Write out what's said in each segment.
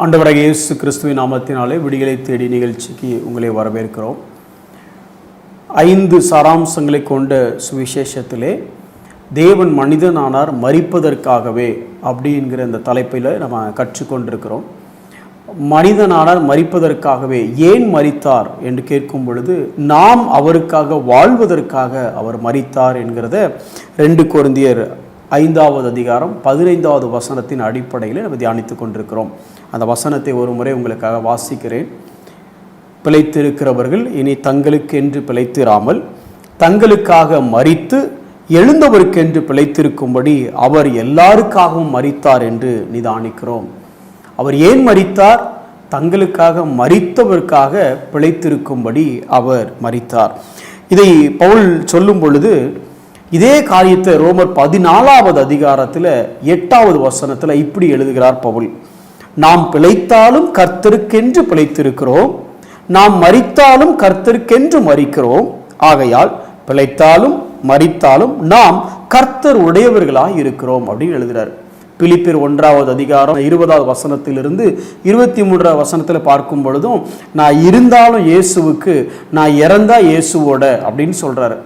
ஆண்டவராகிய இயேசு கிறிஸ்துவின் நாமத்தினாலே விடியலை தேடி நிகழ்ச்சிக்கு உங்களை வரவேற்கிறோம். 5 சாராம்சங்களை கொண்ட சுவிசேஷத்திலே தேவன் மனிதனானார் மரிப்பதற்காகவே அப்படிங்கிற இந்த தலைப்பில் நம்ம கற்றுக்கொண்டிருக்கிறோம். மனிதனானார் மரிப்பதற்காகவே. ஏன் மரித்தார் என்று கேட்கும் பொழுது நாம் அவருக்காக வாழ்வதற்காக அவர் மரித்தார் என்கிறத 2 கொரிந்தியர் 5வது அதிகாரம் 15வது வசனத்தின் அடிப்படையில் நம்ம தியானித்து கொண்டிருக்கிறோம். அந்த வசனத்தை ஒரு முறை உங்களுக்காக வாசிக்கிறேன். பிழைத்திருக்கிறவர்கள் இனி தங்களுக்கென்று பிழைத்திராமல் தங்களுக்காக மரித்து எழுந்தவருக்கென்று பிழைத்திருக்கும்படி அவர் எல்லாருக்காகவும் மரித்தார் என்று நிதானிக்கிறோம். அவர் ஏன் மரித்தார்? தங்களுக்காக மரித்தவருக்காக பிழைத்திருக்கும்படி அவர் மரித்தார். இதை பவுல் சொல்லும் பொழுது இதே காரியத்தை ரோமர் 14வது அதிகாரத்தில் 8வது வசனத்தில் இப்படி எழுதுகிறார் பவுல். நாம் பிழைத்தாலும் கர்த்தருக்கென்று பிழைத்திருக்கிறோம், நாம் மரித்தாலும் கர்த்தருக்கென்று மரிக்கிறோம். ஆகையால் பிழைத்தாலும் மரித்தாலும் நாம் கர்த்தர் உடையவர்களாக இருக்கிறோம் அப்படின்னு எழுதுகிறார். பிலிப்பியர் 1வது அதிகாரம் 20வது வசனத்திலிருந்து 23வது வசனத்தில் பார்க்கும் பொழுதும் நான் இருந்தாலும் இயேசுவுக்கு, நான் இறந்தா இயேசுவோட அப்படின்னு சொல்றாரு.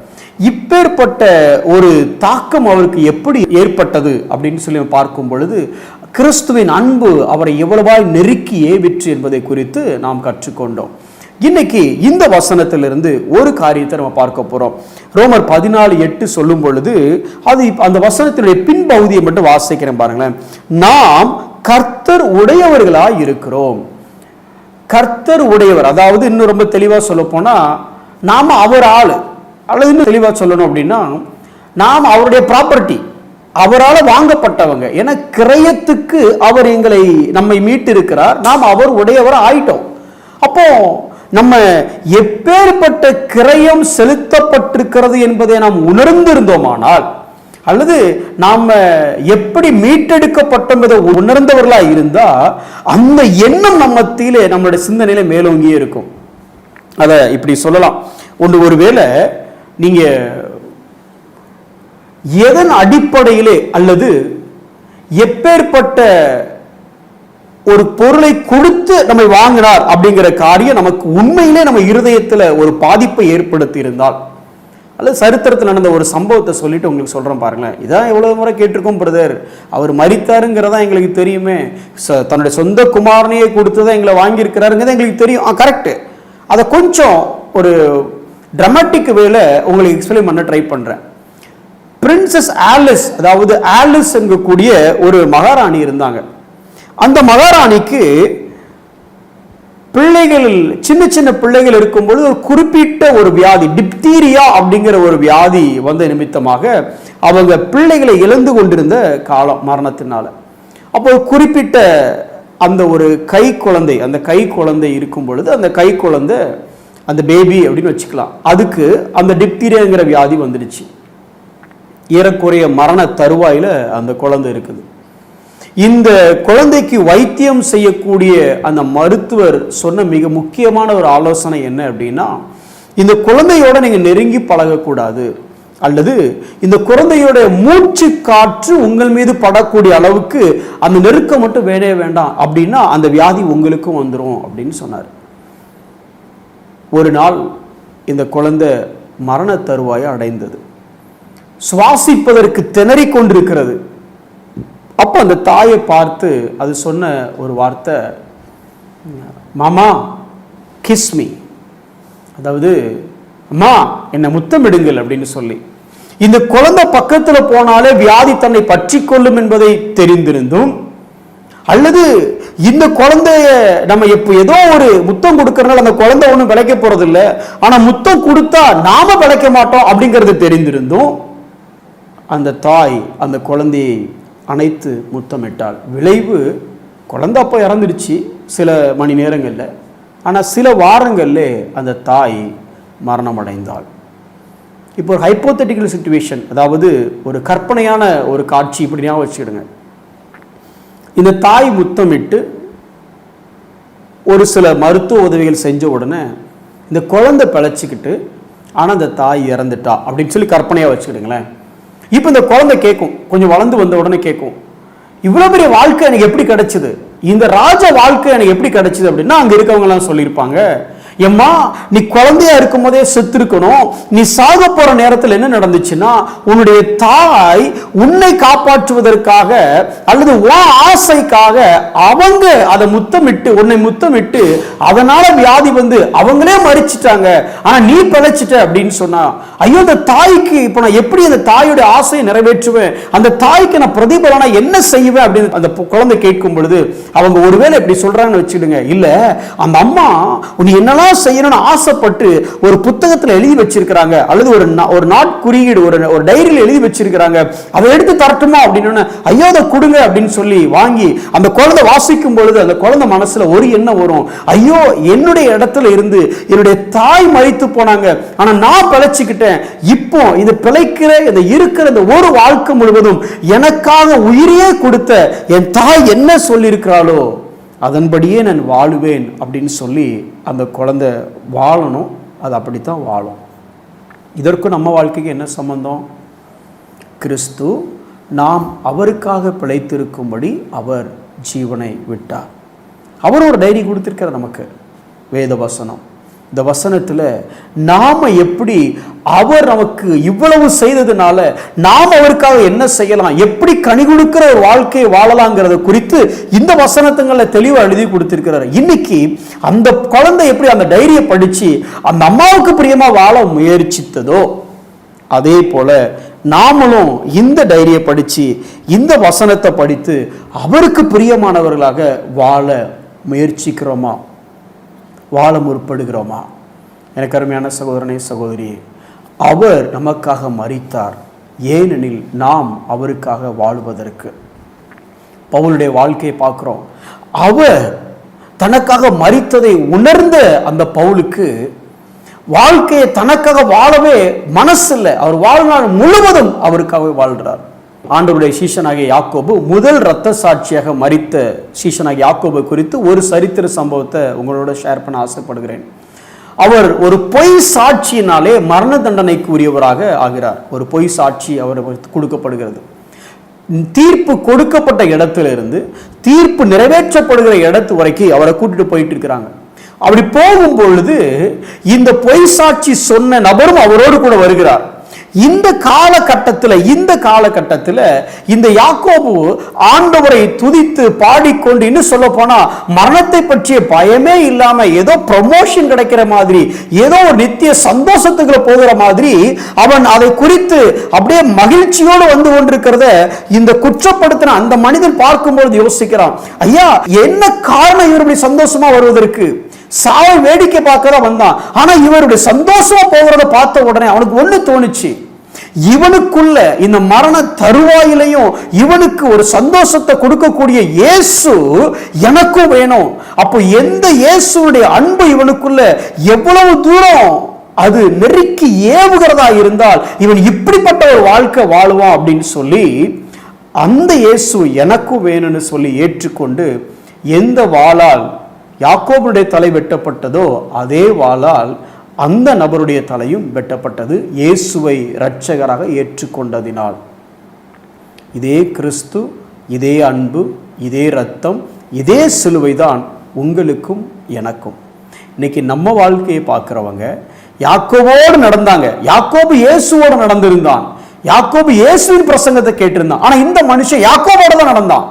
இப்பேற்பட்ட ஒரு தாக்கம் அவருக்கு எப்படி ஏற்பட்டது அப்படின்னு சொல்லி பார்க்கும் பொழுது கிறிஸ்துவின் அன்பு அவரை எவ்வளவாய் நெருக்கி ஏவிற்று என்பதை குறித்து நாம் கற்றுக்கொண்டோம். இன்னைக்கு இந்த வசனத்திலிருந்து ஒரு காரியத்தை நம்ம பார்க்க போறோம். ரோமர் 14:8 சொல்லும் பொழுது அது அந்த வசனத்தினுடைய பின்பகுதியை மட்டும் வாசிக்கிறேன் பாருங்களேன். நாம் கர்த்தர் உடையவர்களாய் இருக்கிறோம். கர்த்தர் உடையவர், அதாவது இன்னும் ரொம்ப தெளிவா சொல்ல போனா நாம அவர் ஆளு, அல்லது இன்னும் தெளிவா சொல்லணும் அப்படின்னா நாம் அவருடைய ப்ராப்பர்ட்டி, அவரால் வாங்கப்பட்டவங்க. ஏன்னா கிரயத்துக்கு அவர் நம்மை மீட்டு இருக்கிறார், நாம் அவர் உடையவர் ஆயிட்டோம். அப்போ நம்ம எப்பேற்பட்ட கிரயம் செலுத்தப்பட்டிருக்கிறது என்பதை நாம் உணர்ந்திருந்தோமானால், அல்லது நாம் எப்படி மீட்டெடுக்கப்பட்டோம் என்பதை உணர்ந்தவர்களா இருந்தா அந்த எண்ணம் நம்ம மத்தியிலே நம்மளுடைய சிந்தனையில மேலோங்கியே இருக்கும். அதை இப்படி சொல்லலாம். ஒருவேளை நீங்க எதன் அடிப்படையிலே அல்லது எப்பேற்பட்ட ஒரு பொருளை கொடுத்து நம்மை வாங்கினார் அப்படிங்கிற காரியம் நமக்கு உண்மையிலே நம்ம இருதயத்தில் ஒரு பாதிப்பை ஏற்படுத்தி இருந்தால், அல்லது சரித்திரத்தில் நடந்த ஒரு சம்பவத்தை சொல்லிட்டு உங்களுக்கு சொல்றேன் பாருங்களேன். இதான் எவ்வளவு முறை கேட்டிருக்கோம் பிரதர், அவர் மரித்தாருங்கிறதா எங்களுக்கு தெரியுமே, தன்னுடைய சொந்த குமாரனையே கொடுத்ததான் எங்களை வாங்கியிருக்கிறாருங்கிறத எங்களுக்கு தெரியும். கரெக்ட். அதை கொஞ்சம் ஒரு டிராமாட்டிக் வேல உங்களுக்கு எக்ஸ்பிளைன் பண்ண ட்ரை பண்றேன். பிரின்சஸ் ஆலிஸ், அதாவது ஆலிஸ் என்கக்கூடிய ஒரு மகாராணி இருந்தாங்க. அந்த மகாராணிக்கு பிள்ளைகள், சின்ன சின்ன பிள்ளைகள் இருக்கும்போது ஒரு குறிப்பிட்ட ஒரு வியாதி, டிப்தீரியா அப்படிங்கிற ஒரு வியாதி வந்த நிமித்தமாக அவங்க பிள்ளைகளை இழந்து கொண்டிருந்த காலம் மரணத்தினால. அப்போ குறிப்பிட்ட அந்த ஒரு கை குழந்தை, அந்த கை குழந்தை இருக்கும் பொழுது அந்த கை குழந்தை, அந்த பேபி அப்படின்னு வச்சுக்கலாம், அதுக்கு அந்த டிப்தீரியாங்கிற வியாதி வந்துடுச்சு. ஏறக்குறைய மரண தருவாயில அந்த குழந்தை இருக்குது. இந்த குழந்தைக்கு வைத்தியம் செய்யக்கூடிய அந்த மருத்துவர் சொன்ன மிக முக்கியமான ஒரு ஆலோசனை என்ன அப்படின்னா, இந்த குழந்தையோட நீங்க நெருங்கி பழகக்கூடாது, அல்லது இந்த குழந்தையோட மூச்சு காற்று உங்கள் மீது படக்கூடிய அளவுக்கு அந்த நெருக்கம் மட்டும் வேணவே வேண்டாம், அப்படின்னா அந்த வியாதி உங்களுக்கும் வந்துடும் அப்படின்னு சொன்னார். ஒரு நாள் இந்த குழந்தை மரண தருவாயை அடைந்தது. சுவாசிப்பதற்கு திணறிக் கொண்டிருக்கிறது. அப்போ அந்த தாயை பார்த்து அது சொன்ன ஒரு வார்த்தை, மாமா கிஸ் மீ, அதாவது அம்மா என்னை முத்தமிடுங்கள் அப்படின்னு சொல்லி. இந்த குழந்தை பக்கத்துல போனாலே வியாதி தன்னை பற்றி கொள்ளும் என்பதை தெரிந்திருந்தும், அல்லது இந்த குழந்தைய நம்ம எப்போ ஏதோ ஒரு முத்தம் கொடுக்கறதுனால அந்த குழந்தை ஒன்றும் விளைக்க போறது இல்லை, ஆனா முத்தம் கொடுத்தா நாம விளைக்க மாட்டோம் அப்படிங்கிறது தெரிந்திருந்தும் அந்த தாய் அந்த குழந்தையை அணைத்து முத்தமிட்டாள். விளைவு குழந்தை அப்போ இறந்துடுச்சு சில மணி நேரங்கள்ல, ஆனா சில வாரங்கள்ல அந்த தாய் மரணம் அடைந்தாள். இப்போ ஒரு ஹைப்போதெட்டிக்கல் சிச்சுவேஷன், அதாவது ஒரு கற்பனையான ஒரு காட்சி இப்படி ஞாபகம் வச்சுக்கிடுங்க. இந்த தாய் முத்தமிட்டு ஒரு சில மருத்துவ உதவிகள் செஞ்ச உடனே இந்த குழந்தை பிழைச்சிக்கிட்டு, ஆனால் அந்த தாய் இறந்துட்டா அப்படின்னு சொல்லி கற்பனையாக வச்சுக்கிடுங்களேன். இப்போ இந்த குழந்தை கேட்கும், கொஞ்சம் வளர்ந்து வந்த உடனே கேட்கும், இவ்வளோ பெரிய வாழ்க்கை எனக்கு எப்படி கிடைச்சிது, இந்த ராஜ வாழ்க்கை எனக்கு எப்படி கிடைச்சது அப்படின்னா, அங்க இருக்கவங்க எல்லாம் சொல்லியிருப்பாங்க, எம்மா நீ குழந்தையா இருக்கும் போதே செத்து இருக்கணும். நீ சாக போற நேரத்தில் என்ன நடந்துச்சுன்னா, உன்னுடைய தாய் உன்னை காப்பாற்றுவதற்காக அல்லது உன் ஆசைக்காக அவங்க அதை முத்தமிட்டு உன்னை முத்தமிட்டு அதனால வியாதி வந்து அவங்களே மறிச்சிட்டாங்க, ஆனா நீ பிழைச்சிட்ட அப்படின்னு சொன்னா, ஐயோ அந்த தாய்க்கு இப்ப நான் எப்படி அந்த தாயோட ஆசையை நிறைவேற்றுவேன், அந்த தாய்க்கு நான் பிரதிபலனா என்ன செய்வேன் அப்படின்னு அந்த குழந்தை கேட்கும் பொழுது அவங்க ஒருவேளை இப்படி சொல்றாங்கன்னு வச்சுடுங்க, இல்ல அந்த அம்மா நீ என்னெல்லாம் செய்யணும்னு ஆசைப்பட்டு ஒரு புத்தகத்தில் எழுதி வச்சிருக்கிறாங்க அல்லது ஒரு நாட்குறியீடு ஒரு டைரியில் எழுதி வச்சிருக்கிறாங்க, அதை எடுத்து தரட்டுமா அப்படின்னு, ஐயோ அதை கொடுங்க அப்படின்னு சொல்லி வாங்கி அந்த குழந்தை வாசிக்கும் பொழுது அந்த குழந்தை மனசுல ஒரு எண்ணம் வரும், ஐயோ என்னுடைய இடத்துல இருந்து என்னுடைய தாய் மரித்து போனாங்க, ஆனா நான் பிழைச்சுக்கிட்டேன், இப்போ இது பிழைக்கிற இந்த இருக்கிற இந்த ஒரு வாழ்க்கை முழுவதும் எனக்காக உயிரையே கொடுத்த என் தாய் என்ன சொல்லி இருக்கிறாளோ அதன்படியே நான் வாழுவேன் அப்படின்னு சொல்லி அந்த குழந்தை வாழணும். அது அப்படித்தான் வாழும். இதற்கும் நம்ம வாழ்க்கைக்கு என்ன சம்பந்தம்? கிறிஸ்து நாம் அவருக்காக பிழைத்திருக்கும்படி அவர் ஜீவனை விட்டார். அவர் ஒரு டைரி கொடுத்திருக்கிறார் நமக்கு, வேத வசனம். இந்த வசனத்துல நாம எப்படி அவர் நமக்கு இவ்வளவு செய்ததுனால நாம் அவருக்காக என்ன செய்யலாம், எப்படி கனி கொடுக்கிற ஒரு வாழ்க்கையை வாழலாங்கிறத குறித்து இந்த வசனத்துங்களை தெளிவா எழுதி கொடுத்திருக்கிறார். இன்னைக்கு அந்த குழந்தை எப்படி அந்த டைரியை படிச்சு அந்த அம்மாவுக்கு பிரியமா வாழ முயற்சித்ததோ அதே போல நாமளும் இந்த டைரியை படிச்சு இந்த வசனத்தை படித்து அவருக்கு பிரியமானவர்களாக வாழ முயற்சிக்கிறோமா, வாழ முற்படுகிறோமா? எனக்கு அருமையான சகோதரனே சகோதரி, அவர் நமக்காக மரித்தார், ஏனெனில் நாம் அவருக்காக வாழ்வதற்கு. பவுலுடைய வாழ்க்கையை பார்க்கிறோம். அவர் தனக்காக மரித்ததை உணர்ந்த அந்த பவுலுக்கு வாழ்க்கையை தனக்காக வாழவே மனசு இல்லை. அவர் வாழ்நாள் முழுவதும் அவருக்காக வாழ்கிறார். ஆண்டவருடைய சீஷனாகிய யாக்கோபு, முதல் இரத்த சாட்சியாக மரித்த சீஷனாகிய யாக்கோபு குறித்து ஒரு சரித்திர சம்பவத்தை உங்களோட ஷேர் பண்ண ஆசைப்படுகிறேன். அவர் ஒரு பொய் சாட்சியினாலே மரண தண்டனைக்கு உரியவராக ஆகிறார். ஒரு பொய் சாட்சி அவர் கொடுக்கப்படுகிறது. தீர்ப்பு கொடுக்கப்பட்ட இடத்திலிருந்து தீர்ப்பு நிறைவேற்றப்படுகிற இடத்து வரைக்கும் அவரை கூட்டிட்டு போயிட்டு இருக்கிறாங்க. அப்படி போகும் பொழுது இந்த பொய் சாட்சி சொன்ன நபரும் அவரோடு கூட வருகிறார். இந்த காலகட்டத்தில் இந்த யாக்கோபு ஆண்டவரை துதித்து பாடிக்கொண்டு, இன்னும் சொல்ல போனா மரணத்தை பற்றிய பயமே இல்லாம ஏதோ ப்ரமோஷன் கிடைக்கிற மாதிரி, ஏதோ ஒரு நித்திய சந்தோஷத்துக்குள்ள போகிற மாதிரி அவன் அதை குறித்து அப்படியே மகிழ்ச்சியோடு வந்து கொண்டிருக்கிறத இந்த குற்றப்படுத்தின அந்த மனிதன் பார்க்கும்போது யோசிக்கிறான், ஐயா என்ன காரணம் இவர் இப்படி சந்தோஷமா வருவதற்கு? சாவை வேடிக்கை பார்க்கதான் வந்தான். ஆனா இவருடைய சந்தோஷமா போகிறத பார்த்த உடனே அவனுக்கு ஒண்ணு தோணுச்சு, இவனுக்குள்ள இந்த மரண தருவாயிலையும் இவனுக்கு ஒரு சந்தோஷத்தை கொடுக்கக்கூடிய இயேசு எனக்கும் வேணும். அப்போ எந்த இயேசுடைய அன்பு இவனுக்குள்ள எவ்வளவு தூரம் அது நெருக்கி ஏவுகிறதா இருந்தால் இவன் இப்படிப்பட்ட ஒரு வாழ்க்கை வாழுவான் அப்படின்னு சொல்லி அந்த இயேசு எனக்கும் வேணும்னு சொல்லி ஏற்றுக்கொண்டு எந்த வாளால் யாக்கோபுடைய தலை வெட்டப்பட்டதோ அதே வாளால் அந்த நபருடைய தலையும் வெட்டப்பட்டது, இயேசுவை இரட்சகராக ஏற்றுக்கொண்டதினால். இதே கிறிஸ்து, இதே அன்பு, இதே இரத்தம், இதே சிலுவை தான் உங்களுக்கும் எனக்கும். இன்னைக்கு நம்ம வாழ்க்கையை பார்க்கிறவங்க யாக்கோபோடு நடந்தாங்க, யாக்கோபு இயேசுவோடு நடந்திருந்தான், யாக்கோபு இயேசுவின் பிரசங்கத்தை கேட்டிருந்தான். ஆனா இந்த மனுஷன் யாக்கோபோட தான் நடந்தான்.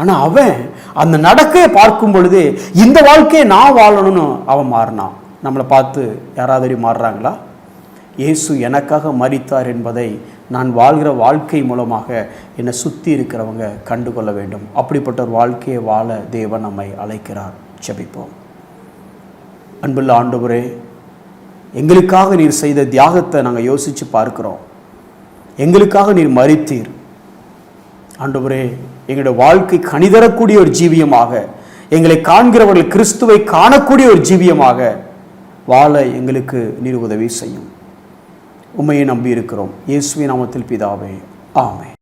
ஆனா அவன் அந்த நடக்கையை பார்க்கும் பொழுது இந்த வாழ்க்கையை நான் வாழணும்னு அவன் மாறினான். நம்மளை பார்த்து யாராவது மாறுறாங்களா? இயேசு எனக்காக மரித்தார் என்பதை நான் வாழ்கிற வாழ்க்கை மூலமாக என்னை சுற்றி இருக்கிறவங்க கண்டுகொள்ள வேண்டும். அப்படிப்பட்ட ஒரு வாழ்க்கையை வாழ தேவன் நம்மை அழைக்கிறார். ஜெபிப்போம். அன்புள்ள ஆண்டவரே, எங்களுக்காக நீர் செய்த தியாகத்தை நாங்கள் யோசித்து பார்க்கிறோம். எங்களுக்காக நீர் மரித்தீர் ஆண்டவரே. எங்களுடைய வாழ்க்கை கனிதரக்கூடிய ஒரு ஜீவியமாக, எங்களை காண்கிறவர்கள் கிறிஸ்துவை காணக்கூடிய ஒரு ஜீவியமாக வாழ எங்களுக்கு நீர் உதவி செய்யும். உம்மையை நம்பி இருக்கிறோம். இயேசுவின் நாமத்தில் பிதாவே, ஆமென்.